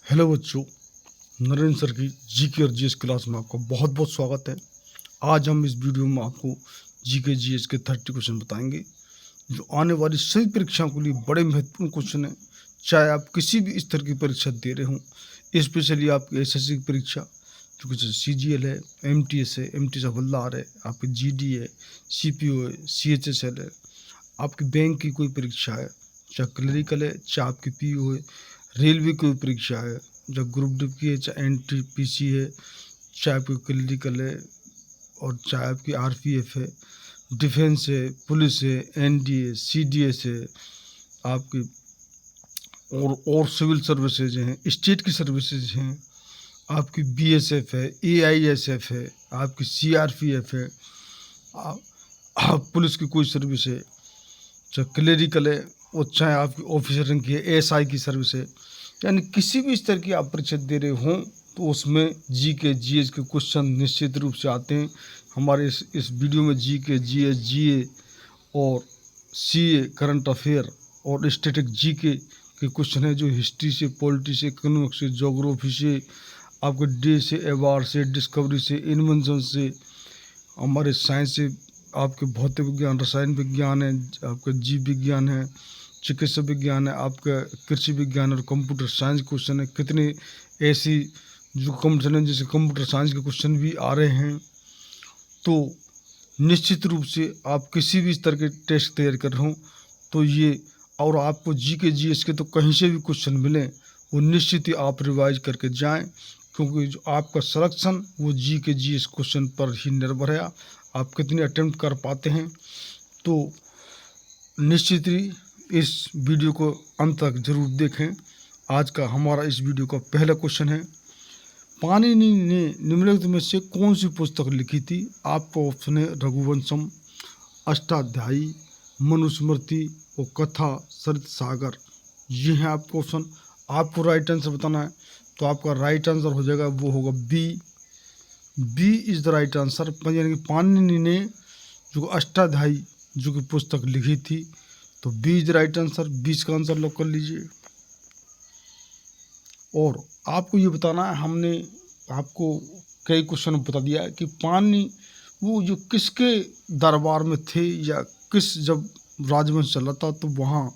Hello बच्चों, Narendra sir की GK और जीएस क्लास में आपका बहुत बहुत स्वागत है। आज हम इस वीडियो में आपको जीके जीएस के 30 क्वेश्चन बताएंगे जो आने वाली सभी परीक्षाओं के लिए बड़े महत्वपूर्ण क्वेश्चन हैं। चाहे आप किसी भी स्तर की परीक्षा दे रहे हों, स्पेशली आपकी एसएससी की परीक्षा जो कि सीजीएल है, एमटीएस है, एमटीएस हवलदार है, आपकी जीडी है, सीपीओ है, सीएचएसएल है, आपकी बैंक की कोई परीक्षा है, चाहे क्लरिकल है, चाहे आपकी पीओ है, रेलवे की कोई परीक्षा है, जो ग्रुप डी की है, चाहे एनटीपीसी है, चाहे आपकी क्लरिकल है और चाहे आपकी आरपीएफ है, डिफेंस है, पुलिस है, एनडीए, सीडीएस है, आपकी और सिविल सर्विसेज हैं, स्टेट की सर्विसेज हैं, आपकी बीएसएफ है, एआईएसएफ है, आपकी सीआरपीएफ है, पुलिस की कोई सर्विस है, चाहे क्लरिकल है और चाहे आपकी ऑफिसर रैंक की है, एएसआई की सर्विस है। यानी किसी भी स्तर की आप परीक्षा दे रहे हों तो उसमें जीके जीएस के क्वेश्चन निश्चित रूप से आते हैं। हमारे इस वीडियो में जीके जीएस जीए और सीए करंट अफेयर और स्टैटिक जीके के क्वेश्चन है जो हिस्ट्री से, पॉलिटी से, इकोनॉमिक्स से, ज्योग्राफी से, आपके डे से, एवार से, डिस्कवरी से, इन्वेंशन से, हमारे साइंस से, आपके भौतिक विज्ञान, रसायन विज्ञान है, आपका जीव विज्ञान है, चिकित्सा विज्ञान है, आपका कृषि विज्ञान और कंप्यूटर साइंस क्वेश्चन है। कितने ऐसी जो कंप्यूटर है जैसे कंप्यूटर साइंस के क्वेश्चन भी आ रहे हैं। तो निश्चित रूप से आप किसी भी स्तर के टेस्ट तैयार कर रहे हो तो ये, और आपको जीके जीएस के तो कहीं से भी क्वेश्चन मिले वो निश्चित ही आप रिवाइज करके जाएं, क्योंकि जो आपका सिलेक्शन वो जीके जीएस क्वेश्चन पर ही निर्भर है। आप कितने अटेम्प्ट कर पाते हैं। तो निश्चित ही इस वीडियो को अंत तक जरूर देखें। आज का हमारा इस वीडियो का पहला क्वेश्चन है, पाणिनि ने निम्नलिखित में से कौन सी पुस्तक लिखी थी? आपका ऑप्शन है रघुवंशम, अष्टाध्यायी, मनुस्मृति और कथा सरित सागर। ये है आपका ऑप्शन। आपको राइट आंसर बताना है तो आपका राइट आंसर हो जाएगा, वो होगा B is the right answer. यानी कि पाणिनि ने जो अष्टाध्यायी जो कि पुस्तक लिखी थी, तो B is the right answer. 20 का आंसर लॉक कर लीजिए। और आपको ये बताना है, हमने आपको कई क्वेश्चन बता दिया है कि पाणिनि वो जो किसके दरबार में थे या किस जब राजवंश चला था तो वहाँ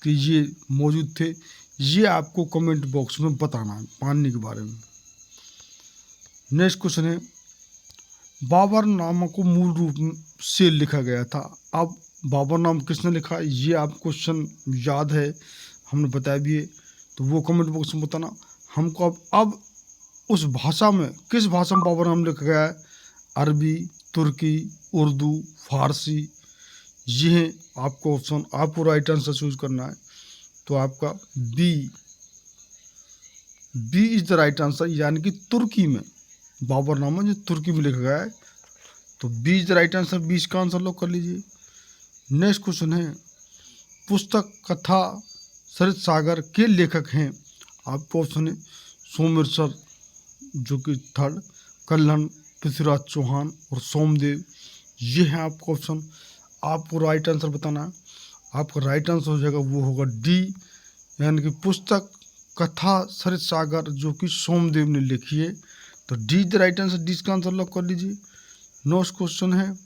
कि ये मौजूद थे। ये आपको कमेंट बॉक्स में बताना है पाणिनि के बारे में। नेक्स्ट क्वेश्चन है, बाबर नाम को मूल रूप से लिखा गया था। अब बाबर नाम किसने लिखा, ये आप क्वेश्चन याद है, हमने बताया भी है, तो वो कमेंट बॉक्स में बताना हमको। अब उस भाषा में किस भाषा में बाबर नाम लिखा गया है? अरबी, तुर्की, उर्दू, फारसी। ये है आपको ऑप्शन। आपको राइट आंसर चूज करना है तो आपका B is the right answer, यानी कि तुर्की में बाबर नामा जो तुर्की में लिखा गया है, तो B is the right answer. 20 का आंसर लॉक कर लीजिए। नेक्स्ट क्वेश्चन है, पुस्तक कथा सरित सागर के लेखक हैं। आपको ऑप्शन है सोमेर सर जो कि थर्ड, कल्हण, पृथ्वीराज चौहान और सोमदेव। ये है आपका ऑप्शन। आपको राइट आंसर बताना है। आपका राइट आंसर हो जाएगा, वो होगा डी, यानी कि पुस्तक कथा सरित सागर जो कि सोमदेव ने लिखी है, तो डी द राइट आंसर। 20 का आंसर लॉक कर लीजिए। नेक्स्ट क्वेश्चन है,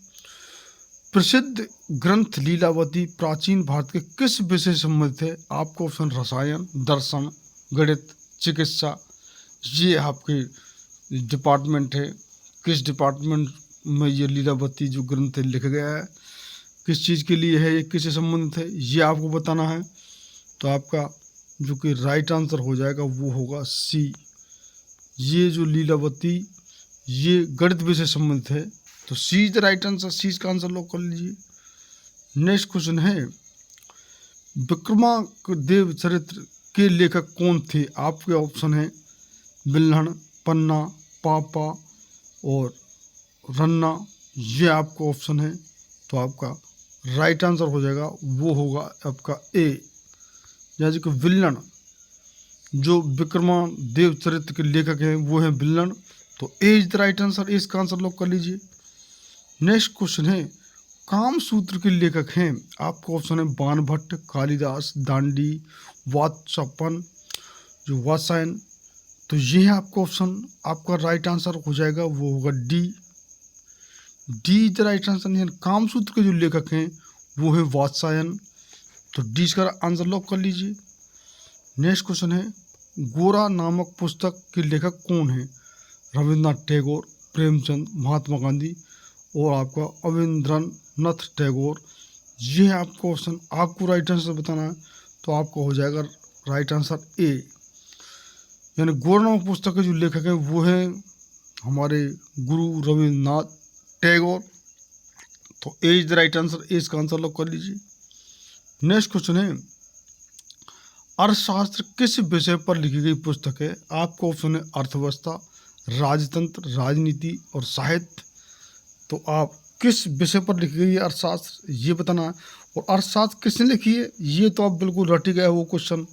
प्रसिद्ध ग्रंथ लीलावती प्राचीन भारत के किस विषय से संबंधित है? आपको ऑप्शन रसायन, दर्शन, गणित, चिकित्सा। ये आपके डिपार्टमेंट है, किस डिपार्टमेंट में ये लीलावती जो ग्रंथ लिखा गया है, किस चीज़ के लिए है, ये किससे संबंधित है, ये आपको बताना है। तो आपका जो कि राइट आंसर हो जाएगा वो होगा सी। ये जो लीलावती ये गणित विषय संबंधित है, तो सी इज द राइट आंसर। सी का आंसर लॉक कर लीजिए। नेक्स्ट क्वेश्चन है, विक्रमादेव चरित्र के लेखक कौन थे? आपके ऑप्शन है बिल्हण, पन्ना, पापा और रन्ना। ये आपका ऑप्शन है, तो आपका राइट आंसर हो जाएगा, वो होगा आपका ए, यानी कि विल्लन। जो विक्रमादेव चरित्र के लेखक हैं वो हैं विल्लन, तो ए इज द राइट आंसर। ए इसका आंसर लॉक कर लीजिए। नेक्स्ट क्वेश्चन है, कामसूत्र के लेखक हैं। आपका ऑप्शन है बाणभट्ट, कालिदास, दांडी, वात्स्यपन जो वात्सायन तो ये है आपका ऑप्शन। आपका राइट आंसर हो जाएगा वो होगा D. D is the right answer. Kamasutra के जो लेखक हैं वो है वात्सायन। तो डी इसका आंसर लॉक कर लीजिए। नेक्स्ट क्वेश्चन है, गोरा नामक पुस्तक के लेखक कौन है? रविन्द्रनाथ टैगोर, प्रेमचंद, महात्मा गांधी और आपका अविंद्रनाथ टैगोर। ये है आपका ऑप्शन। आपको राइट आंसर बताना है तो आपका हो जाएगा राइट आंसर ए। यानी गोरा नामक पुस्तक के जो लेखक है वो है हमारे गुरु रविन्द्रनाथ टैगोर। तो ए इज द राइट आंसर। ए इसका आंसर लॉक कर लीजिए। नेक्स्ट क्वेश्चन है, अर्थशास्त्र किस विषय पर लिखी गई पुस्तक है? आपका ऑप्शन है अर्थव्यवस्था, राजतंत्र, राजनीति और साहित्य। तो आप किस विषय पर लिखी गई है अर्थशास्त्र ये बताना है। और अर्थशास्त्र किसने लिखी है ये तो आप बिल्कुल रट गए वो क्वेश्चन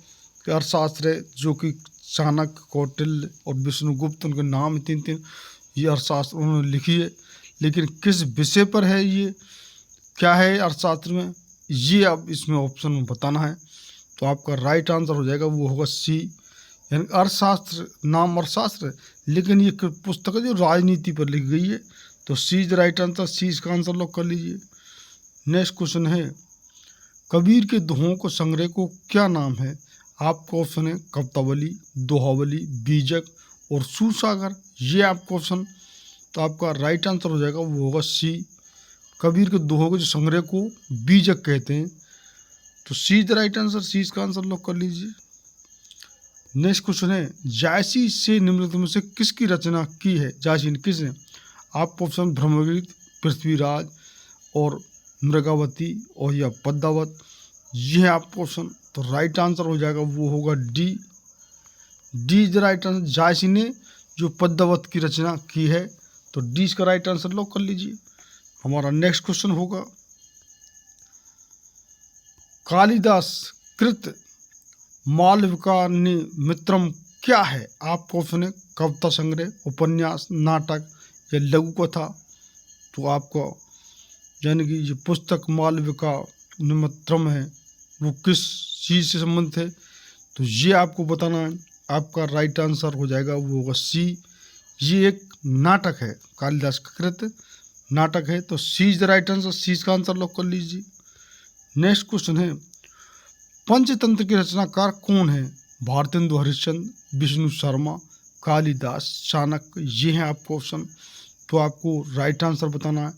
कि अर्थशास्त्र है जो कि चाणक्य, कौटिल्य और विष्णुगुप्त, उनके नाम है तीन तीन, ये अर्थशास्त्र उन्होंने लिखी है। लेकिन किस विषय पर है, ये क्या है अर्थशास्त्र में, ये आप इसमें ऑप्शन में बताना है। तो आपका राइट आंसर हो जाएगा वो होगा सी। यानी अर्थशास्त्र, नाम अर्थशास्त्र है लेकिन ये पुस्तक है जो राजनीति पर लिखी गई है। तो सी इज द राइट आंसर। सी इसका आंसर लॉक कर लीजिए। नेक्स्ट क्वेश्चन है, कबीर के दोहों को संग्रह को क्या नाम है? आपका ऑप्शन है कवितावली, दोहावली, बीजक और सुसागर। ये आपका ऑप्शन। तो आपका राइट आंसर हो जाएगा वो होगा सी। कबीर के दोहों के जो संग्रह को बीजक कहते हैं। तो सी इज द राइट आंसर। सी इसका आंसर लॉक कर लीजिए। नेक्स्ट क्वेश्चन है, जायसी से निम्नलिखित में से किसकी रचना की है? जायसी ने किसने? आपका ऑप्शन ब्रह्मगीत, पृथ्वीराज और मृगावती और या पद्मावत। ये है आपका ऑप्शन। तो राइट आंसर हो जाएगा वो होगा D. D is the right answer. Jayasi ने जो पद्मावत की रचना की है। तो डी इसका राइट आंसर लॉक कर लीजिए। हमारा नेक्स्ट क्वेश्चन होगा, कालिदास कृत मालविकाग्निमित्रम क्या है? आपका ऑप्शन है कविता संग्रह, उपन्यास, नाटक या लघु कथा। तो आपका यानी कि ये पुस्तक मालविकाग्निमित्रम है वो किस चीज़ से संबंधित है? तो ये आपको बताना है। आपका राइट आंसर हो जाएगा वो होगा सी। ये एक नाटक है, कालिदास का कृत नाटक है। तो सी इज द राइट आंसर। सी का आंसर लॉक कर लीजिए। नेक्स्ट क्वेश्चन है, पंचतंत्र के रचनाकार कौन है? भारतेंदु हरिश्चंद्र, विष्णु शर्मा, कालिदास, चाणक्य। ये है आपका ऑप्शन। तो आपको राइट आंसर बताना है।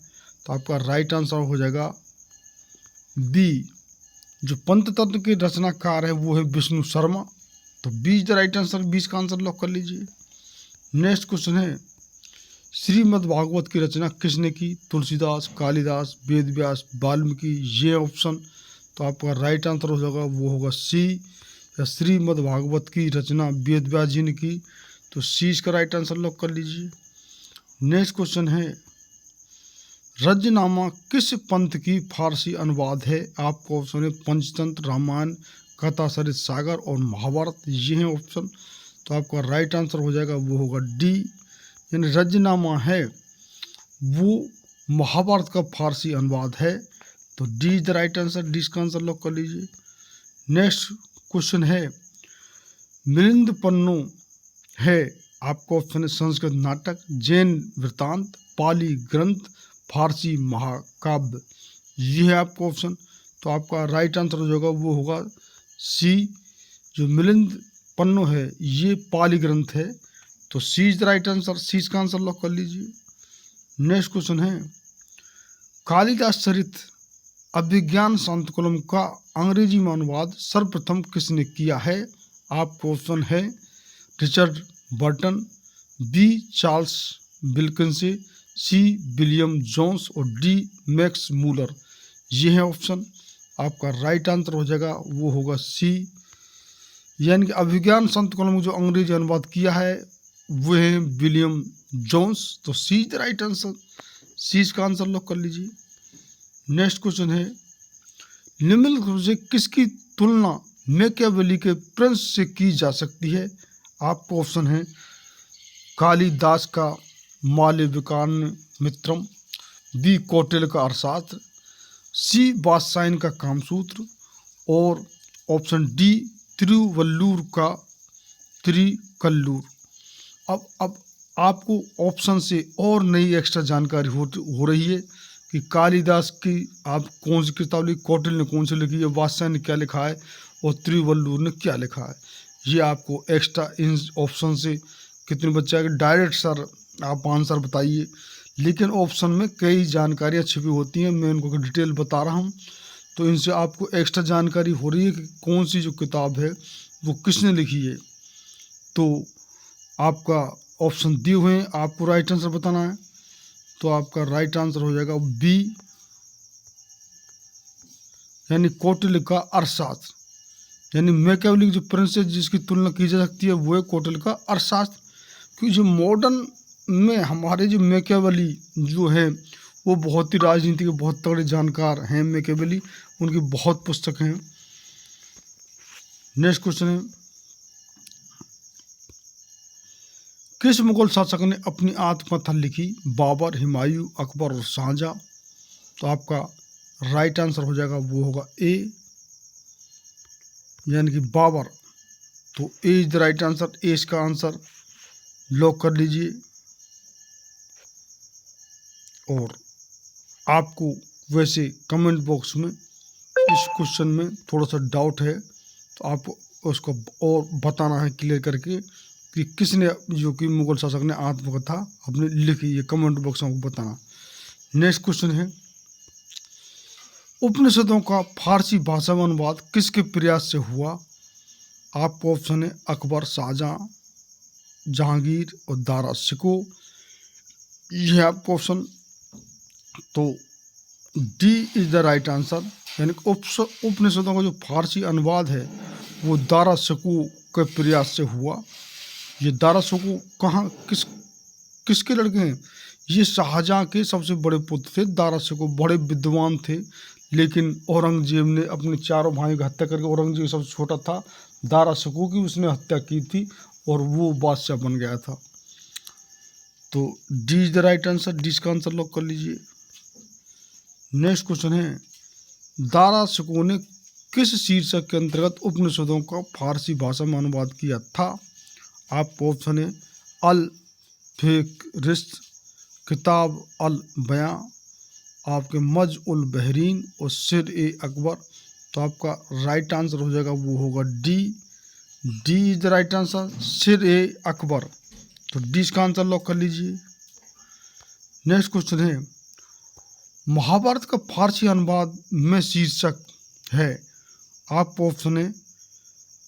तो आपका राइट आंसर हो जाएगा बी। जो पंचतंत्र के रचनाकार है वो है विष्णु शर्मा। तो B is the right answer. 20 का आंसर लॉक कर लीजिए। नेक्स्ट क्वेश्चन है, श्रीमद् भागवत की रचना किसने की? तुलसीदास, कालिदास, वेदव्यास, वाल्मीकि। ये ऑप्शन। तो आपका राइट आंसर हो जाएगा वो होगा सी। या श्रीमद् भागवत की रचना वेदव्यास जी ने की। तो सी इसका राइट आंसर लॉक कर लीजिए। नेक्स्ट क्वेश्चन है, रज्जनामा किस पंथ की फारसी अनुवाद है? आपका ऑप्शन है पंचतंत्र, रामायण, कथा सरित सागर और महाभारत। ये है ऑप्शन। तो आपका राइट आंसर हो जाएगा वो होगा डी। यानी रज्जनामा है वो महाभारत का फारसी अनुवाद है। तो D is the right answer. D का आंसर लॉक कर लीजिए। नेक्स्ट क्वेश्चन है, मिलिंद पन्नू है। आपका ऑप्शन है संस्कृत नाटक, जैन वृत्तांत, पाली ग्रंथ, फारसी महाकाव्य। ये है आपका ऑप्शन। तो आपका राइट आंसर हो जाएगा वो होगा सी। जो मिलिंद पन्नू है ये पाली ग्रंथ है। तो सी इज द राइट आंसर। सी का आंसर लॉक कर लीजिए। नेक्स्ट क्वेश्चन है, कालिदास चरित अभिज्ञान शांतकुलम का अंग्रेजी में अनुवाद सर्वप्रथम किसने किया है? आपका ऑप्शन है Richard Burton, B Charles Wilkinson, C William Jones और डी मैक्स मूलर। ये है ऑप्शन। आपका राइट आंसर हो जाएगा वो होगा सी। यानी कि अभिज्ञान शांतकुलम जो अंग्रेजी अनुवाद किया है वो है विलियम जोन्स। तो सी इज द राइट आंसर। सी का आंसर लॉक कर लीजिए। नेक्स्ट क्वेश्चन है, निम्नलिखित से किसकी तुलना मैकियावेली के प्रिंस से की जा सकती है? आपका ऑप्शन है कालिदास का मालविकाग्निमित्रम, बी कौटिल्य का अर्थशास्त्र, सी वात्स्यायन का कामसूत्र और ऑप्शन डी तिरुवल्लुवर का त्रिकल्लूर। अब आपको ऑप्शन से और नई एक्स्ट्रा जानकारी हो रही है कि कालिदास की आप कौन सी किताब लिखी, कौटिल्य ने कौन सी लिखी है, वात्स्यायन ने क्या लिखा है और तिरुवल्लुवर ने क्या लिखा है। ये आपको एक्स्ट्रा इन ऑप्शन से कितने बच्चे आएंगे। डायरेक्ट सर आप आंसर बताइए, लेकिन ऑप्शन में कई जानकारियाँ छिपी होती हैं, मैं उनको डिटेल बता रहा हूँ। तो इनसे आपको एक्स्ट्रा जानकारी हो रही है कि कौन सी जो किताब है वो किसने लिखी है। तो आपका ऑप्शन दिए हुए हैं, आपको राइट आंसर बताना है। तो आपका राइट आंसर हो जाएगा बी, यानी कौटिल्य का अर्थशास्त्र। यानी मैकियावेली जो प्रिंसेस जिसकी तुलना की जा सकती है वो है कौटिल्य का अर्थशास्त्र। क्योंकि जो मॉडर्न में हमारे जो मैकियावेली जो है वो बहुत ही राजनीति के बहुत तगड़े जानकार हैं। मैकियावेली, उनकी बहुत पुस्तक हैं। नेक्स्ट क्वेश्चन है, किस मुगल शासक ने अपनी आत्मकथा लिखी? बाबर, हुमायूं, अकबर और शाहजहां। तो आपका राइट आंसर हो जाएगा वो होगा ए, यानी कि बाबर। तो ए इज द राइट आंसर, ए इसका आंसर लॉक कर लीजिए। और आपको वैसे कमेंट बॉक्स में इस क्वेश्चन में थोड़ा सा डाउट है तो आप उसको और बताना है क्लियर करके कि किसने जो कि मुगल शासक ने आत्मकथा अपनी लिखी, ये कमेंट बॉक्स में बताना। नेक्स्ट क्वेश्चन है, उपनिषदों का फारसी भाषा में अनुवाद किसके प्रयास से हुआ? आपको ऑप्शन है अकबर, शाहजहां, जहांगीर और दारा शिकोह। यह आपको ऑप्शन, तो D is the right answer, यानी उपनिषदों का जो फारसी अनुवाद है वो दारा शिकोह के प्रयास से हुआ। ये दारा शिकोह कहाँ किसके लड़के हैं? ये शाहजहां के सबसे बड़े पुत्र थे। दारा शिकोह बड़े विद्वान थे, लेकिन औरंगजेब ने अपने चारों भाइयों की हत्या करके, औरंगजेब सबसे छोटा था, दारा शिकोह की उसने हत्या की थी और वो बादशाह बन गया था। तो D is the right answer, D इसका आंसर लॉक कर लीजिए। नेक्स्ट क्वेश्चन है, दारा शिकोह ने किस शीर्षक के अंतर्गत उपनिषदों का फारसी भाषा में अनुवाद किया था? आपको ऑप्शन है अल फिहरिस्त, किताब अल बयां, आपके मज उल बहरीन और सिर ए अकबर। तो आपका राइट आंसर हो जाएगा वो होगा D, D is the right answer, सिर ए अकबर। तो डी इसका आंसर लॉक कर लीजिए। नेक्स्ट क्वेश्चन है, महाभारत का फारसी अनुवाद में शीर्षक है? आपको ऑप्शन है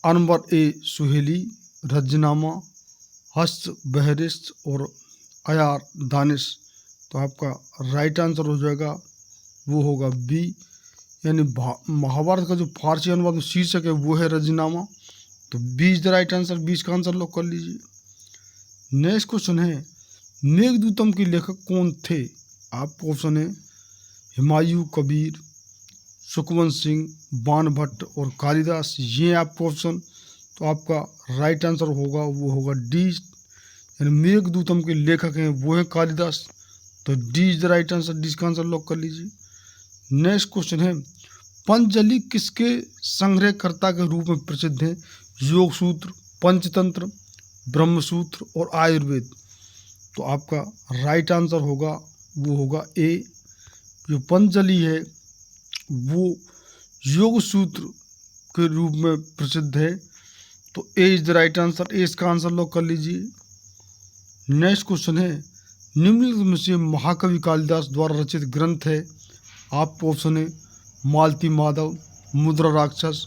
अनवर ए सुहेली, रजनामा, हस्त बहरिस्त और अयार दानिश। तो आपका राइट आंसर हो जाएगा वो होगा बी, यानी महाभारत का जो फारसी अनुवाद में शीर्षक है वो है रजनामा। तो B is the right answer, B इसका आंसर लॉक कर लीजिए। नेक्स्ट क्वेश्चन है, मेघदूतम के लेखक कौन थे? आपको ऑप्शन है हुमायूं कबीर, सुखवंत सिंह, बाणभट्ट और कालिदास। ये आपको ऑप्शन, तो आपका राइट आंसर होगा वो होगा डी, यानी मेघदूतम के लेखक हैं वो है कालिदास। तो D is the right answer, D का आंसर लॉक कर लीजिए। नेक्स्ट क्वेश्चन है, पंचजलि किसके संग्रहकर्ता के रूप में प्रसिद्ध है? योग सूत्र, पंचतंत्र, ब्रह्मसूत्र और आयुर्वेद। तो आपका राइट आंसर होगा वो होगा ए, जो पंचजलि है वो योग सूत्र के रूप में प्रसिद्ध है। तो ए इज द राइट आंसर, ए इसका आंसर लॉक कर लीजिए। नेक्स्ट क्वेश्चन है, निम्नलिखित में से महाकवि कालिदास द्वारा रचित ग्रंथ है? आपको ऑप्शन है मालती माधव, मुद्रा राक्षस,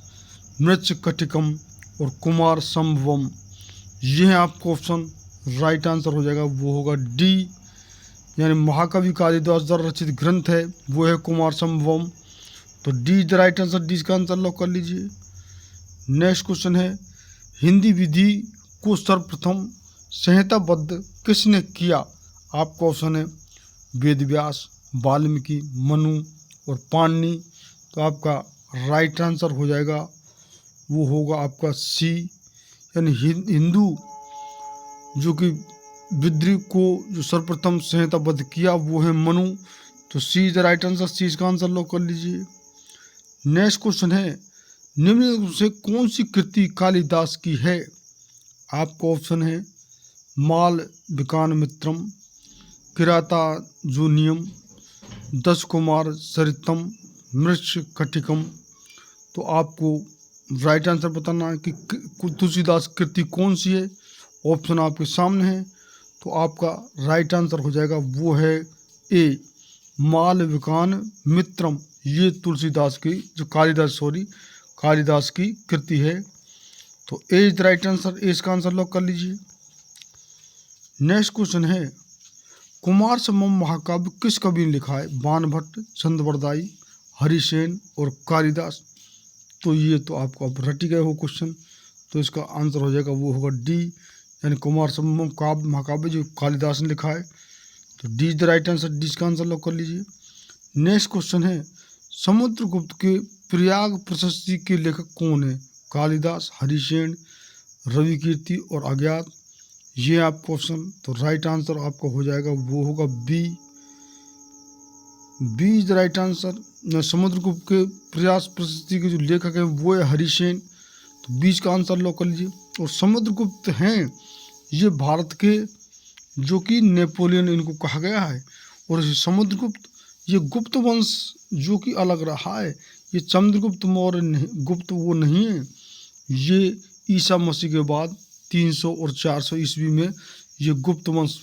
मृच्छकटिकम और कुमार संभवम। ये है आपको ऑप्शन, राइट आंसर हो जाएगा वो होगा डी, यानी महाकवि कालिदास द्वारा रचित ग्रंथ है वो है कुमार संभवम। तो D is the right answer, D का आंसर लॉक कर लीजिए। नेक्स्ट क्वेश्चन है, हिंदी विधि को सर्वप्रथम संहिताबद्ध किसने किया? आपको ऑप्शन है वेद व्यास, वाल्मीकि, मनु और पाणिनि। तो आपका राइट आंसर हो जाएगा वो होगा आपका सी, यानी हिंदू जो कि विधि को जो सर्वप्रथम संहिताबद्ध किया वो है मनु। तो सी इज द राइट आंसर, सी इसका आंसर लॉक कर लीजिए। नेक्स्ट क्वेश्चन है, निम्नलिखित से कौन सी कृति कालिदास की है? आपको ऑप्शन है माल विकान मित्रम, किराता जूनियम, दस कुमार सरितम, मृक्ष कटिकम। तो आपको राइट आंसर बताना है कि तुलसीदास कृति कौन सी है। ऑप्शन आपके सामने है, तो आपका राइट आंसर हो जाएगा वो है ए, मालविकान मित्रम। ये तुलसीदास की जो कालिदास की कृति है। तो ए इज द राइट आंसर, ए इसका आंसर लॉक कर लीजिए। नेक्स्ट क्वेश्चन है, कुमार संभव महाकाव्य किस कवि ने लिखा है? बाणभट्ट, चंद्रवरदाई, हरिसेन और कालिदास। तो ये तो आपको अब रट गए हो क्वेश्चन, तो इसका आंसर हो जाएगा वो होगा डी, यानी कुमार संभव काव्य महाकाव्य जो कालिदास ने लिखा है। तो D is the right answer, D इसका आंसर लॉक कर लीजिए। नेक्स्ट क्वेश्चन है, समुद्रगुप्त के प्रयाग प्रशस्ति के लेखक कौन है? कालिदास, हरिसेन, रविकीर्ति और अज्ञात। ये आपका ऑप्शन, तो राइट आंसर आपका हो जाएगा वो होगा B, B is the right answer. Samudragupta के प्रयास प्रशस्ति के जो लेखक है वो है हरिसेन, तो बीच का आंसर लॉक कर लीजिए। और समुद्रगुप्त हैं ये भारत के जो कि नेपोलियन इनको कहा गया है। और समुद्रगुप्त ये गुप्त वंश जो कि अलग रहा है, ये चंद्रगुप्त मौर्य गुप्त वो नहीं है। ये ईसा मसीह के बाद 300 और 400 ईस्वी में ये गुप्त वंश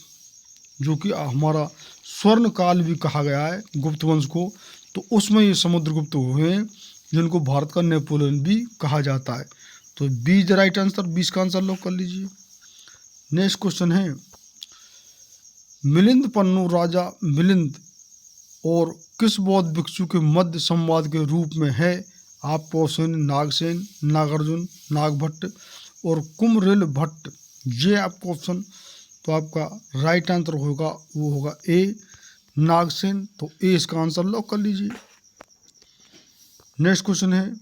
जो कि हमारा स्वर्ण काल भी कहा गया है गुप्त वंश को, तो उसमें ये समुद्रगुप्त हुए हैं जिनको भारत का नेपोलियन भी कहा जाता है। तो B is the right answer, 20 का आंसर लॉक कर लीजिए। नेक्स्ट क्वेश्चन है, मिलिंद पन्नु राजा मिलिंद और किस बौद्ध भिक्षु के मध्य संवाद के रूप में है? आपको ऑप्शन नागसेन, नागार्जुन, नागभट्ट और कुमरिल भट्ट। ये आपको ऑप्शन, तो आपका राइट आंसर होगा वो होगा ए, नागसेन। तो ए इसका आंसर लॉक कर लीजिए। नेक्स्ट क्वेश्चन है,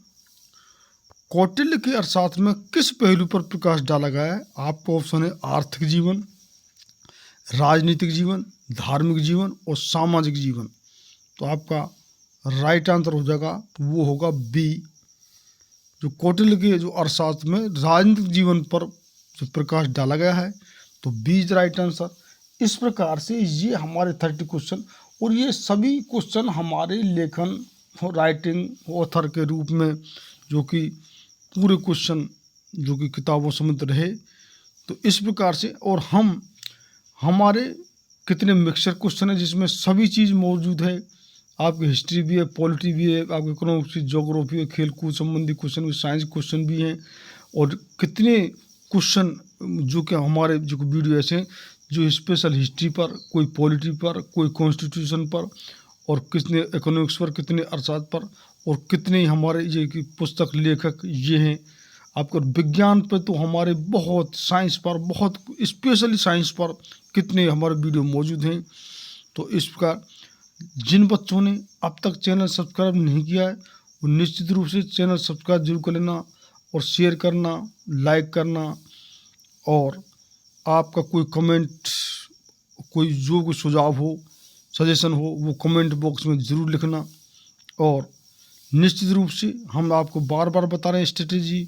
कौटिल्य के अर्थशास्त्र में किस पहलू पर प्रकाश डाला गया है? आपका ऑप्शन है आर्थिक जीवन, राजनीतिक जीवन, धार्मिक जीवन और सामाजिक जीवन। तो आपका राइट आंसर हो जाएगा वो होगा बी, जो कौटिल्य के जो अर्थशास्त्र में राजनीतिक जीवन पर जो प्रकाश डाला गया है। तो बी इज राइट आंसर। इस प्रकार से ये हमारे 30 क्वेश्चन, और ये सभी क्वेश्चन हमारे लेखन राइटिंग ऑथर के रूप में जो कि पूरे क्वेश्चन जो कि किताबों समेत रहे। तो इस प्रकार से, और हमारे कितने मिक्सचर क्वेश्चन है जिसमें सभी चीज़ मौजूद है। आपकी हिस्ट्री भी है, पॉलिटी भी है, आपकी इकोनॉमिक्स, ज्योग्राफी है, खेल कूद संबंधी क्वेश्चन भी, साइंस क्वेश्चन भी हैं। और कितने क्वेश्चन जो कि हमारे जो वीडियो ऐसे हैं जो स्पेशल हिस्ट्री पर, कोई पॉलिटी पर, कोई कॉन्स्टिट्यूशन पर, और कितने इकोनॉमिक्स पर, कितने अर्थशास्त्र पर, और कितने हमारे ये कि पुस्तक लेखक ये हैं। आपको विज्ञान पर तो हमारे बहुत, साइंस पर बहुत, स्पेशली साइंस पर कितने हमारे वीडियो मौजूद हैं। तो इस प्रकार जिन बच्चों ने अब तक चैनल सब्सक्राइब नहीं किया है वो निश्चित रूप से चैनल सब्सक्राइब जरूर कर लेना, और शेयर करना, लाइक करना, और आपका कोई कमेंट, कोई जो कोई सुझाव हो, सजेशन हो, वो कमेंट बॉक्स में ज़रूर लिखना। और निश्चित रूप से हम आपको बार बार बता रहे हैं स्ट्रेटेजी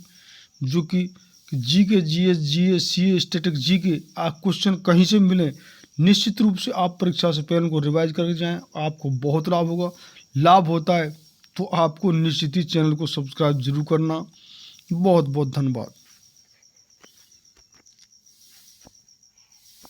जो कि जी के, जीएस, जीएस, सीए, स्टैटिक, जी के आप क्वेश्चन कहीं से मिलें, निश्चित रूप से आप परीक्षा से पहले उनको रिवाइज करके जाएं, आपको बहुत लाभ होगा। लाभ होता है तो आपको निश्चित ही चैनल को सब्सक्राइब जरूर करना। बहुत बहुत धन्यवाद।